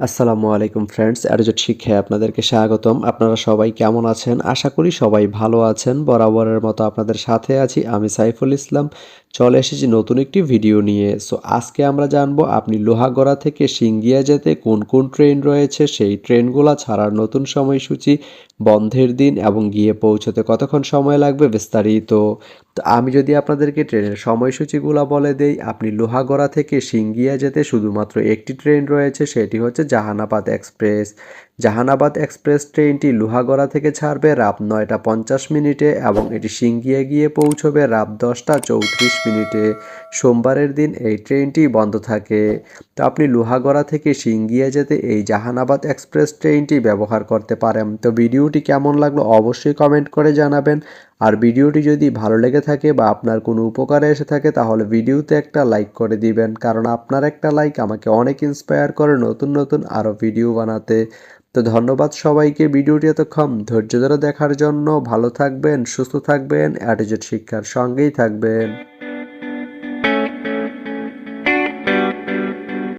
আসসালামু আলাইকুম ফ্রেন্ডস, অ্যাডজেট শিক্ষায় আপনাদেরকে স্বাগতম। আপনারা সবাই কেমন আছেন? আশা করি সবাই ভালো আছেন। বরাবরের মতো আপনাদের সাথে আছি আমি সাইফুল ইসলাম। চলে এসেছি নতুন একটি ভিডিও নিয়ে। আজকে আমরা জানবো আপনি লোহাগড়া থেকে সিংগিয়া যেতে কোন কোন ট্রেন রয়েছে, সেই ট্রেনগুলা ছাড়ার নতুন সময়সূচি, বন্ধের দিন এবং গিয়ে পৌঁছতে কতক্ষণ সময় লাগবে বিস্তারিত। তো আমি যদি আপনাদেরকে ট্রেনের সময়সূচিগুলো বলে দেই, আপনি লোহাগড়া থেকে সিংগিয়া যেতে শুধুমাত্র একটি ট্রেন রয়েছে, সেটি হচ্ছে জাহানাবাদ এক্সপ্রেস। জাহানাবাদ এক্সপ্রেস ট্রেনটি লোহাগড়া থেকে ছাড়বে রাত 9টা 50 মিনিটে এবং এটি সিংগিয়া গিয়ে পৌঁছবে রাত 10টা 34 মিনিটে। সোমবারের দিন এই ট্রেনটি বন্ধ থাকে। তো আপনি লোহাগড়া থেকে সিংগিয়া যেতে এই জাহানাবাদ এক্সপ্রেস ট্রেনটি ব্যবহার করতে পারেন। তো ভিডিওটি কেমন লাগলো অবশ্যই কমেন্ট করে জানাবেন। আর ভিডিওটি যদি ভালো লেগে থাকে বা আপনার কোনো উপকারে এসে থাকে তাহলে ভিডিওতে একটা লাইক করে দিবেন, কারণ আপনার একটা লাইক আমাকে অনেক ইন্সপায়ার করে নতুন নতুন আরও ভিডিও বানাতে। তো ধন্যবাদ সবাইকে ভিডিওটি এতক্ষণ ধৈর্য ধরে দেখার জন্য। ভালো থাকবেন, সুস্থ থাকবেন, অ্যাটিটিউড শিক্ষার সঙ্গেই থাকবেন।